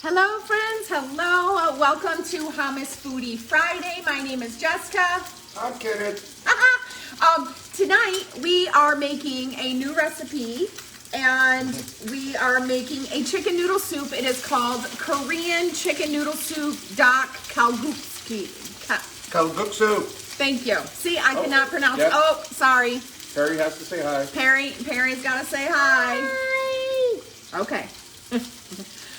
Hello friends, hello. Welcome to Hummus Foodie Friday. My name is Jessica. I'm Kenneth. Tonight we are making a new recipe and we are making a chicken noodle soup. It is called Korean Chicken Noodle Soup kalguksu. Kalguksu. Thank you. See, I cannot pronounce yep. Oh, sorry. Perry has to say hi. Perry's got to say hi. Hi. Okay.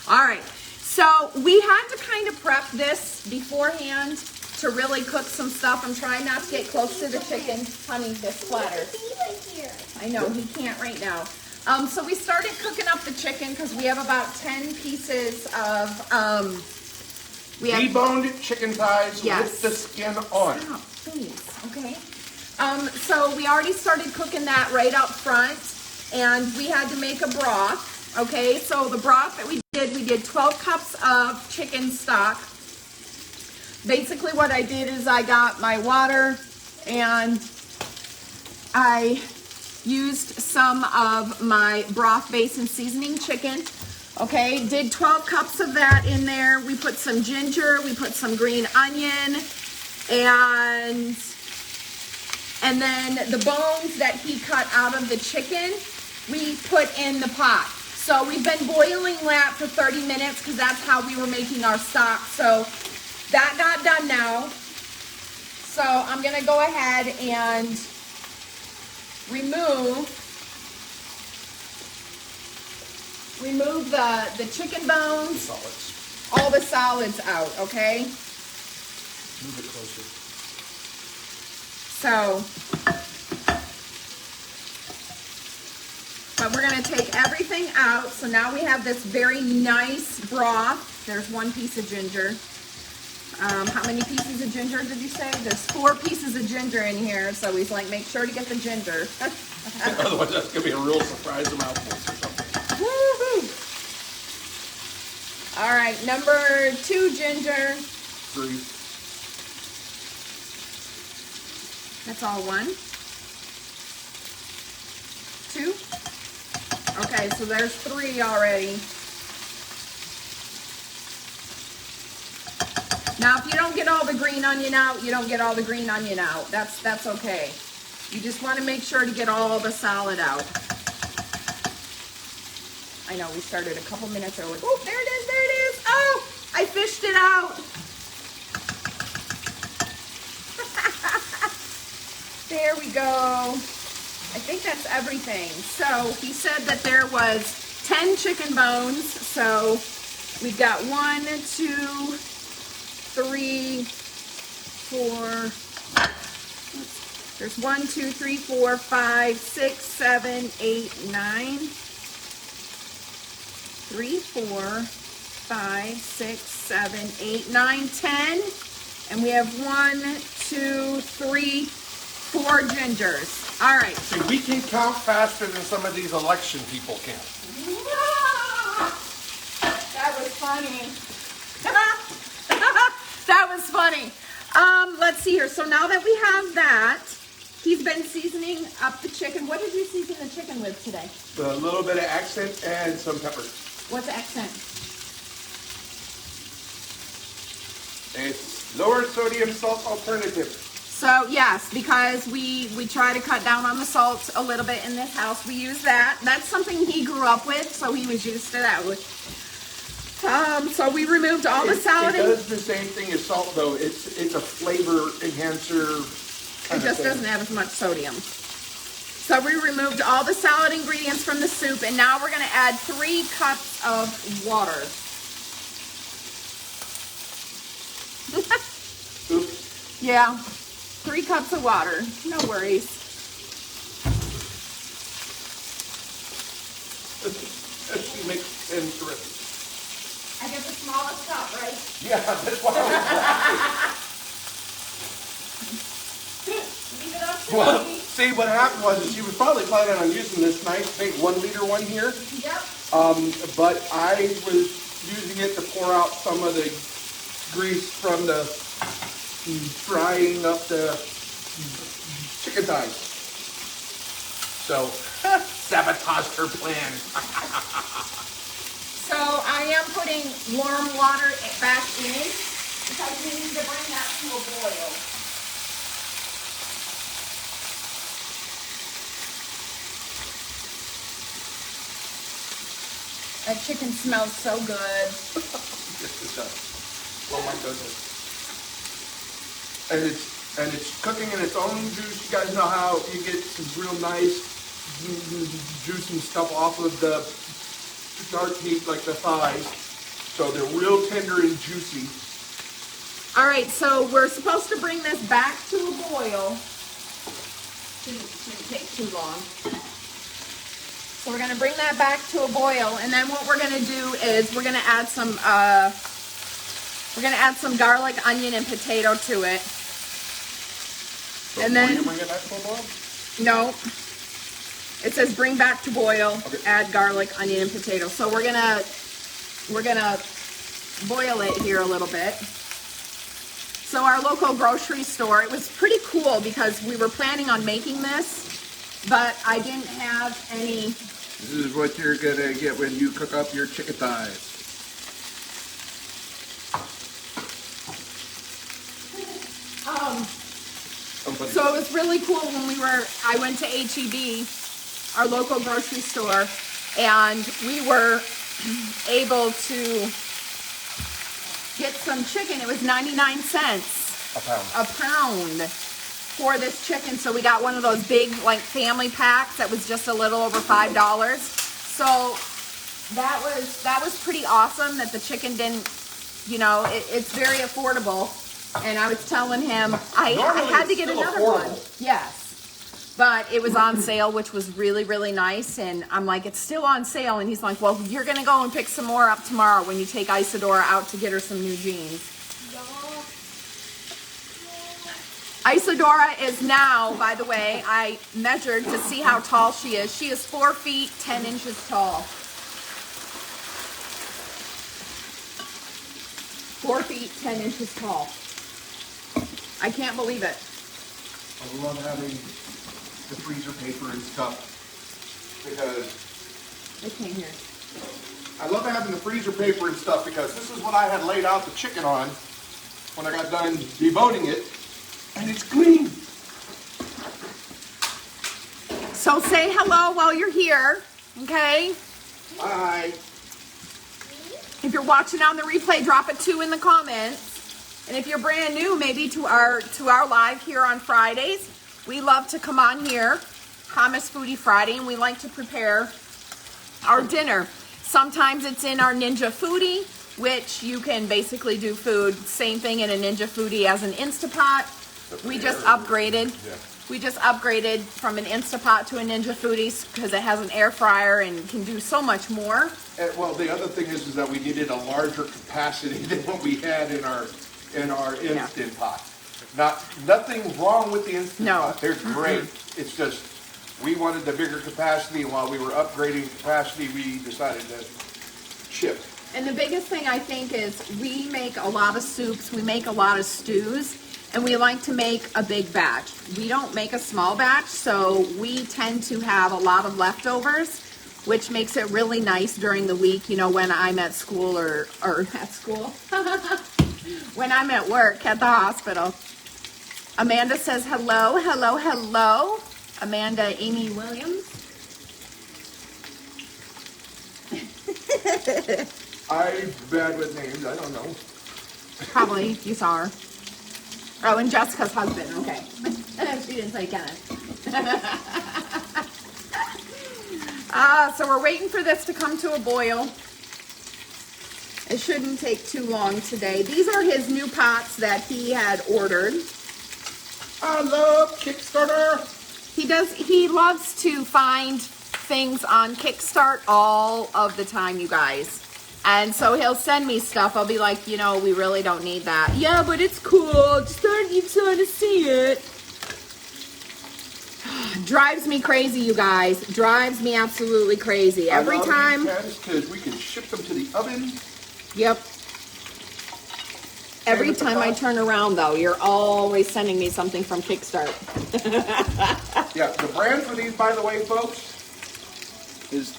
All right. So we had to kind of prep this beforehand to really cook some stuff. I'm trying not to get close to the chicken. Honey, this splatter. I know, he can't right now. So we started cooking up the chicken because we have about 10 pieces of, deboned chicken thighs with the skin on. Oh, please, okay. So we already started cooking that right up front and we had to make a broth. Okay, so the broth that we did 12 cups of chicken stock. Basically what I did is I got my water and I used some of my broth base and seasoning chicken. Okay, did 12 cups of that in there. We put some ginger, we put some green onion, and then the bones that he cut out of the chicken, we put in the pot. So we've been boiling that for 30 minutes because that's how we were making our stock. So that got done now. So I'm going to go ahead and remove the chicken bones, all the solids out, okay? Move it closer. So, but we're going to take everything out. So now we have this very nice broth. There's 1 piece of ginger. How many pieces of ginger did you say? There's 4 pieces of ginger in here. So he's like, make sure to get the ginger. Otherwise, that's going to be a real surprise mouthful or something. Woo-hoo. All right, number 2 ginger. 3. That's all 1. 2. Okay, so there's 3 already. Now, if you don't get all the green onion out, you don't get all the green onion out. That's okay. You just want to make sure to get all the solid out. I know, we started a couple minutes early. Oh, there it is, there it is. Oh, I fished it out. There we go. I think that's everything. So he said that there was 10 chicken bones. So we've got 1, 2, 3, 4. There's 1, 2, 3, 4, 5, 6, 7, 8, 9. 3, 4, 5, 6, 7, 8, 9, 10. And we have 1, 2, 3, 4 gingers. All right. See, we can count faster than some of these election people can. That was funny. That was funny. Let's see here. So now that we have that, he's been seasoning up the chicken. What did you season the chicken with today? A little bit of accent and some pepper. What's accent? It's lower sodium salt alternative. So yes, because we try to cut down on the salt a little bit in this house, we use that. That's something he grew up with, so he was used to that. So we removed all the salad. It does the same thing as salt, though. It's a flavor enhancer. It just doesn't have as much sodium. So we removed all the salad ingredients from the soup, and now we're going to add 3 cups of water. Oops. Yeah. 3 cups of water. No worries. She makes them terrific. I get the smallest cup, right? Yeah, that's why I Leave it up to Well, me. see, what happened was she was probably planning on using this nice big 1 liter one here. Yep. But I was using it to pour out some of the grease from the frying up the chicken thighs. So, sabotaged her plan. So I am putting warm water back in because we need to bring that to a boil. That chicken smells so good. Yes, it does. Oh my goodness. And it's cooking in its own juice. You guys know how you get some real nice juice and stuff off of the dark meat, like the thighs. So they're real tender and juicy. All right, so we're supposed to bring this back to a boil. Shouldn't take too long. So we're gonna bring that back to a boil, and then what we're gonna do is we're gonna add some garlic, onion, and potato to it. And then you bring it back to a boil? no, it says bring back to boil. Okay. Add garlic, onion, and potato. So we're gonna boil it here a little bit. So our local grocery store, it was pretty cool because we were planning on making this, but I didn't have any. This is what you're gonna get when you cook up your chicken thighs. So it was really cool when I went to HEB, our local grocery store, and we were able to get some chicken. It was 99 cents a pound for this chicken. So we got one of those big like family packs that was just a little over $5. So that was pretty awesome that the chicken didn't, you know, it's very affordable. And I was telling him I had to get another one. Yes. But it was on sale, which was really, really nice. And I'm like, it's still on sale. And he's like, well, you're going to go and pick some more up tomorrow when you take Isadora out to get her some new jeans. Isadora is now, by the way, I measured to see how tall she is. She is 4 feet, 10 inches tall. 4 feet, 10 inches tall. I can't believe it. I love having the freezer paper and stuff because I can't hear. I love having the freezer paper and stuff because this is what I had laid out the chicken on when I got done deboning it, and it's clean. So say hello while you're here, okay? Bye. If you're watching on the replay, drop a 2 in the comments. And if you're brand new, maybe to our live here on Fridays, we love to come on here, Hummus Foodie Friday, and we like to prepare our dinner. Sometimes it's in our Ninja Foodie, which you can basically do food, same thing in a Ninja Foodie as an Instapot. We just upgraded. Yeah. We just upgraded from an Instapot to a Ninja Foodie because it has an air fryer and can do so much more. And, well, the other thing is that we needed a larger capacity than what we had in our Instant Pot. Nothing wrong with the Instant Pot. They're great. It's just we wanted the bigger capacity, and while we were upgrading capacity, we decided to shift. And the biggest thing I think is we make a lot of soups, we make a lot of stews, and we like to make a big batch. We don't make a small batch, so we tend to have a lot of leftovers, which makes it really nice during the week, you know, when I'm at school or at school. When I'm at work at the hospital. Amanda says hello, hello, hello. Amanda Amy Williams. I'm bad with names. I don't know. Probably you saw her. Oh, and Jessica's husband. Okay. She didn't say Kenneth. So we're waiting for this to come to a boil. It shouldn't take too long today. These are his new pots that he had ordered. I love Kickstarter. He loves to find things on Kickstart all of the time, you guys. And so he'll send me stuff. I'll be like, you know, we really don't need that. Yeah, but it's cool. Just you want to see it. Drives me crazy, you guys. Drives me absolutely crazy. Every time. Because we can ship them to the oven. Yep. Every time I turn around, though, you're always sending me something from Kickstart. Yeah, the brand for these, by the way, folks, is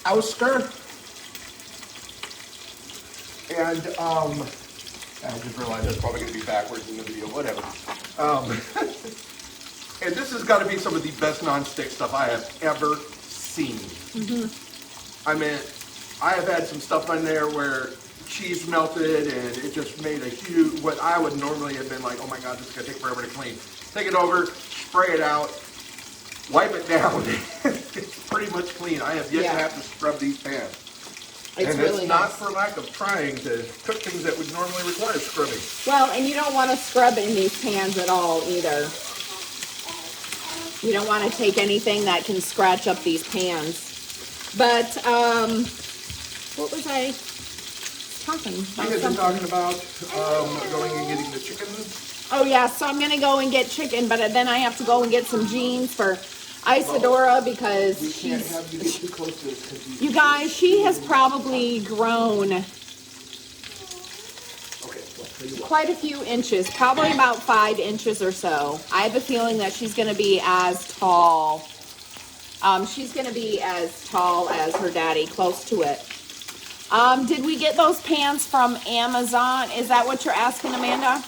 Ouster. And I just realized that's probably going to be backwards in the video, whatever. And this has got to be some of the best nonstick stuff I have ever seen. I mean, I have had some stuff on there where cheese melted and it just made a huge, what I would normally have been like, oh my God, this is going to take forever to clean. Take it over, spray it out, wipe it down. It's pretty much clean. I have yet to have to scrub these pans. It's and really it's not nice. for lack of trying to cook things that would normally require scrubbing. Well, and you don't want to scrub in these pans at all either. You don't want to take anything that can scratch up these pans. But, what was I talking about? We had been talking about going and getting the chicken. Oh yeah, so I'm going to go and get chicken, but then I have to go and get some jeans for Isadora because We can't have you get too close to this because you guys, she has probably grown okay, well, tell you what. quite a few inches, probably about 5 inches or so. I have a feeling that she's going to be as tall. She's going to be as tall as her daddy, close to it. Did we get those pans from Amazon? Is that what you're asking, Amanda?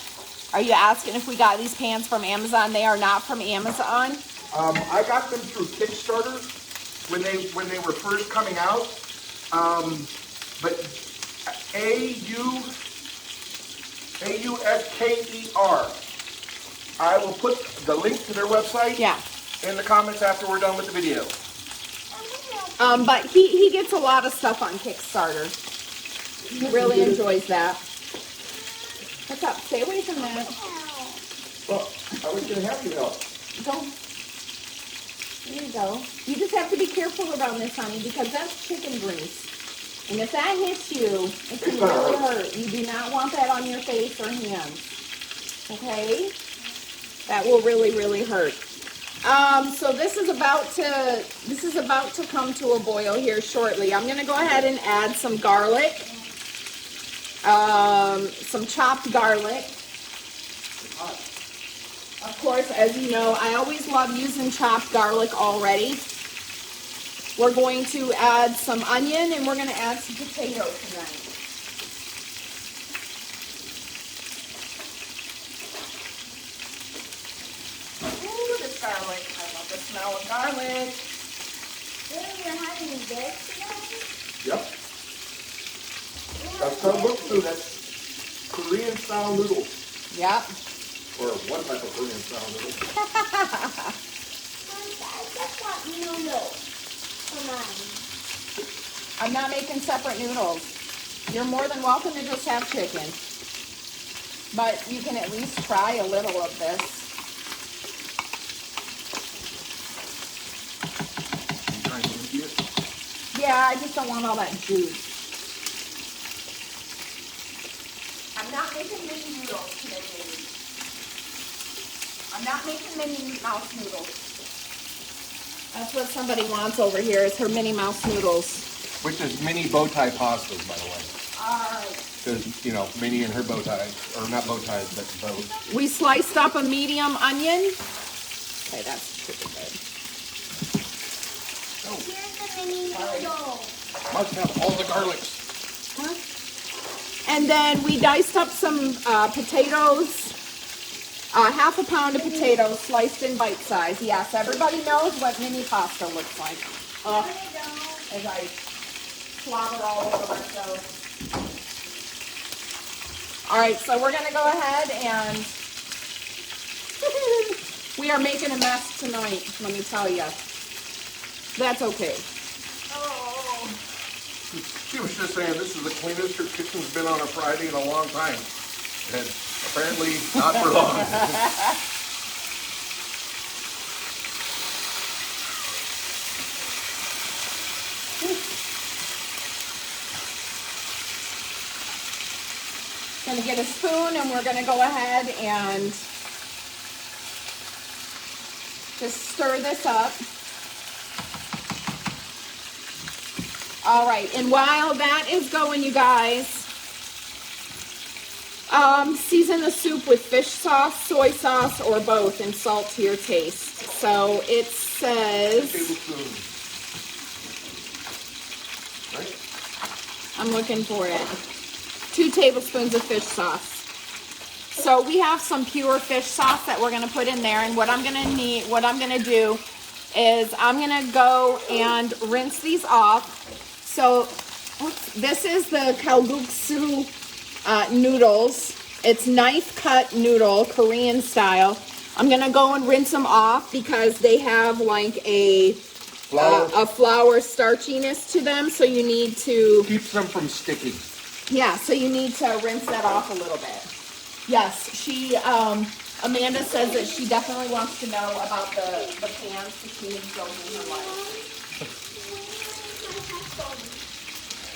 Are you asking if we got these pans from Amazon? They are not from Amazon. I got them through Kickstarter when they were first coming out. But AUSKER. I will put the link to their website in the comments after we're done with the video. But he gets a lot of stuff on Kickstarter. He really enjoys that. What's up? Stay away from that. Well, I was going to have you help. Go. There you go. You just have to be careful around this, honey, because that's chicken grease. And if that hits you, it can really hurt. You do not want that on your face or hands. Okay? That will really, really hurt. So this is about to come to a boil here shortly. I'm gonna go ahead and add some garlic, some chopped garlic. Of course, as you know, I always love using chopped garlic already. We're going to add some onion and we're gonna add some potato tonight. Ooh, this garlic. I love the smell of garlic. You're having this today? Yep. That's kalguksu. That's Korean style noodles. Yep. Or one type of Korean style noodles. I just want noodles for mine. I'm not making separate noodles. You're more than welcome to just have chicken. But you can at least try a little of this. You trying to empty it? Yeah, I just don't want all that juice. I'm not making mini noodles today, baby. I'm not making Minnie Mouse noodles. That's what somebody wants over here is her Minnie Mouse noodles. Which is mini bow tie pastas, by the way. Alright. Because, you know, Minnie and her bow ties, or not bow ties, but bows. We sliced up a medium onion. Okay, that's pretty good. Here's the mini noodles. Must have all the garlics. Huh? And then we diced up some potatoes. Half a pound of potatoes sliced in bite size. Yes, everybody knows what mini pasta looks like. As I slobber all over myself. All right, so we're gonna go ahead and we are making a mess tonight, let me tell you. That's okay. Oh. She was just saying this is the cleanest her kitchen's been on a Friday in a long time. And apparently not for long. Gonna get a spoon and we're gonna go ahead and just stir this up. All right, and while that is going, you guys, season the soup with fish sauce, soy sauce, or both, and salt to your taste. So it says, Tablespoon. Right? I'm looking for it. 2 tablespoons of fish sauce. So we have some pure fish sauce that we're going to put in there, and what I'm going to do is I'm going to go and rinse these off. So this is the kalguksu noodles. It's knife cut noodle, Korean style. I'm going to go and rinse them off because they have like a flour starchiness to them, so you need to... Keeps them from sticking. Yeah, so you need to rinse that off a little bit. Yes, Amanda says that she definitely wants to know about the pans that she needs those in her life.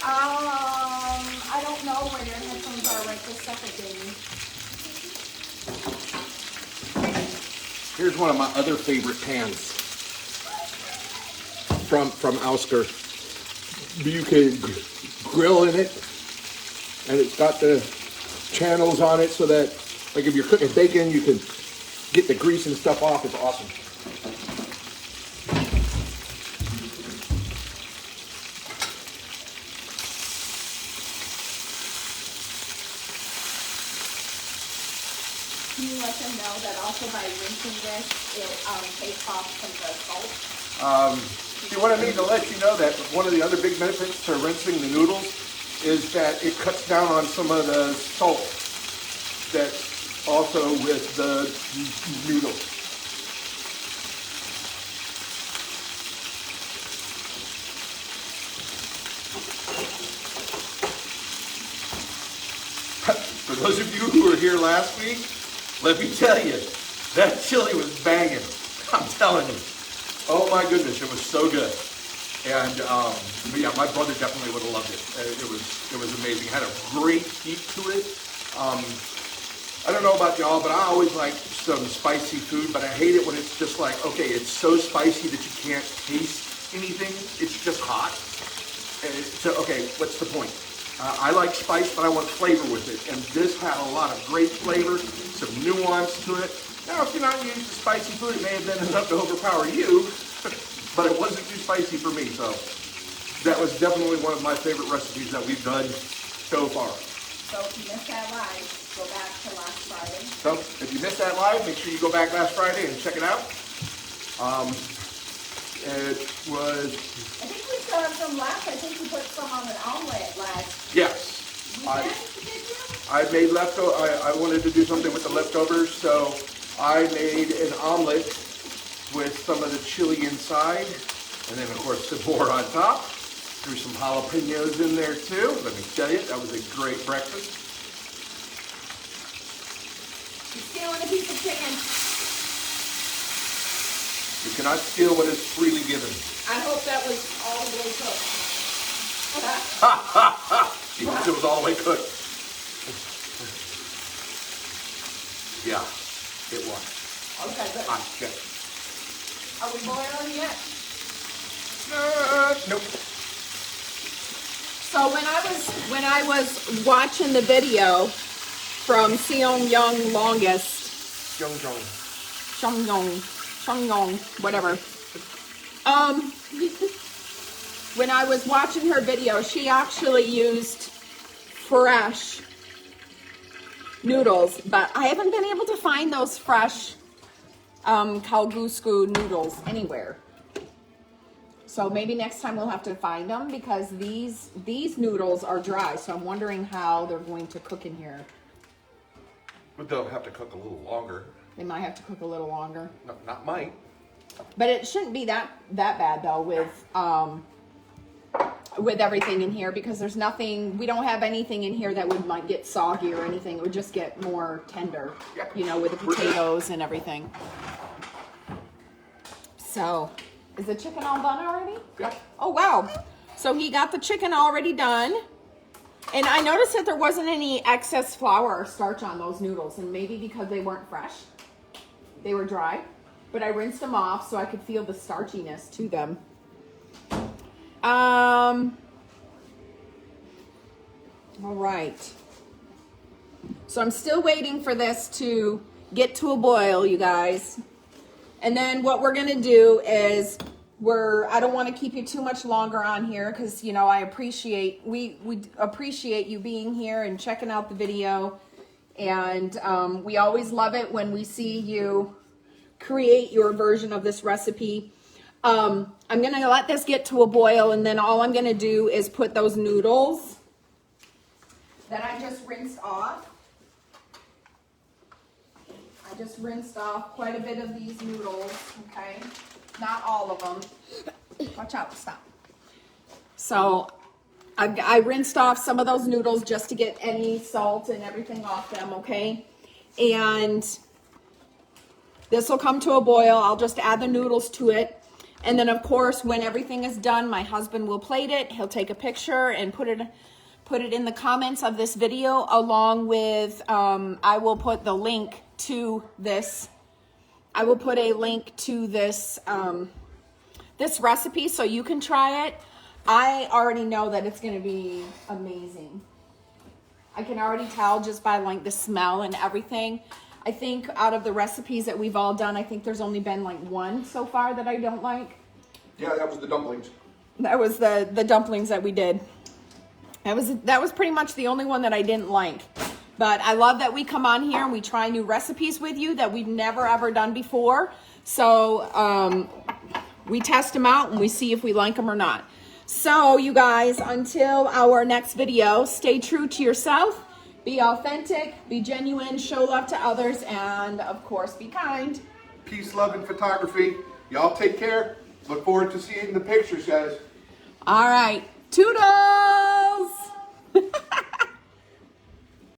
I don't know where your headphones are right this second, baby. Here's one of my other favorite pans from Ouster. You can grill in it, and it's got the channels on it so that, like, if you're cooking bacon, you can get the grease and stuff off. It's awesome. Can you let them know that also by rinsing this, it takes off some of the salt? See, what I need to let you know that one of the other big benefits to rinsing the noodles is that it cuts down on some of the salt that's also with the noodles. For those of you who were here last week, let me tell you, that chili was banging. I'm telling you. Oh my goodness, it was so good. And but yeah, my brother definitely would have loved it. It was amazing. It had a great heat to it. I don't know about y'all, but I always like some spicy food, but I hate it when it's just like, okay, it's so spicy that you can't taste anything. It's just hot. And so, okay, what's the point? I like spice, but I want flavor with it. And this had a lot of great flavor, some nuance to it. Now, if you're not used to spicy food, it may have been enough to overpower you, but it wasn't too spicy for me. So that was definitely one of my favorite recipes that we've done so far. So if you missed that live, go back to last Friday. So if you missed that live, make sure you go back last Friday and check it out. It was... I think we still have some left. I think we put some on an omelet last. Yes. Did you? I made leftover. I wanted to do something with the leftovers, so I made an omelet with some of the chili inside, and then of course some more on top. Threw some jalapenos in there too. Let me tell you, that was a great breakfast. You're stealing a piece of chicken. You cannot steal what is freely given. I hope that was all the way cooked. It was all the way cooked. Yeah, it was. Okay, good. Hot check. Are we boiling yet? Nope. So when I was watching the video from Seong Young Longest, Seong Young, whatever. When I was watching her video, she actually used fresh noodles, but I haven't been able to find those fresh kalguksu noodles anywhere. So maybe next time we'll have to find them because these noodles are dry. So I'm wondering how they're going to cook in here. But they'll have to cook a little longer. They might have to cook a little longer. No, not mine. But it shouldn't be that bad though with everything in here because there's nothing, we don't have anything in here that might get soggy or anything. It would just get more tender, you know, with the potatoes and everything. So, is the chicken all done already? Yeah. Oh, wow. So he got the chicken already done. And I noticed that there wasn't any excess flour or starch on those noodles. And maybe because they weren't fresh, they were dry. But I rinsed them off so I could feel the starchiness to them. All right. So I'm still waiting for this to get to a boil, you guys. And then what we're going to do is I don't want to keep you too much longer on here because, you know, we appreciate you being here and checking out the video. And we always love it when we see you create your version of this recipe. I'm going to let this get to a boil, and then all I'm going to do is put those noodles that I just rinsed off. I just rinsed off quite a bit of these noodles, okay? Not all of them. Watch out, stop. So I rinsed off some of those noodles just to get any salt and everything off them, okay? And this will come to a boil. I'll just add the noodles to it. And then, of course, when everything is done, my husband will plate it. He'll take a picture and put it in the comments of this video, along with, I will put the link to this. I will put a link to this, this recipe so you can try it. I already know that it's going to be amazing. I can already tell just by like the smell and everything. I think out of the recipes that we've all done, I think there's only been like one so far that I don't like. Yeah, that was the dumplings. That was the dumplings that we did. That was pretty much the only one that I didn't like. But I love that we come on here and we try new recipes with you that we've never ever done before. So we test them out and we see if we like them or not. So you guys, until our next video, stay true to yourself. Be authentic, be genuine, show love to others, and of course, be kind. Peace, love, and photography. Y'all take care. Look forward to seeing the pictures, guys. All right. Toodles!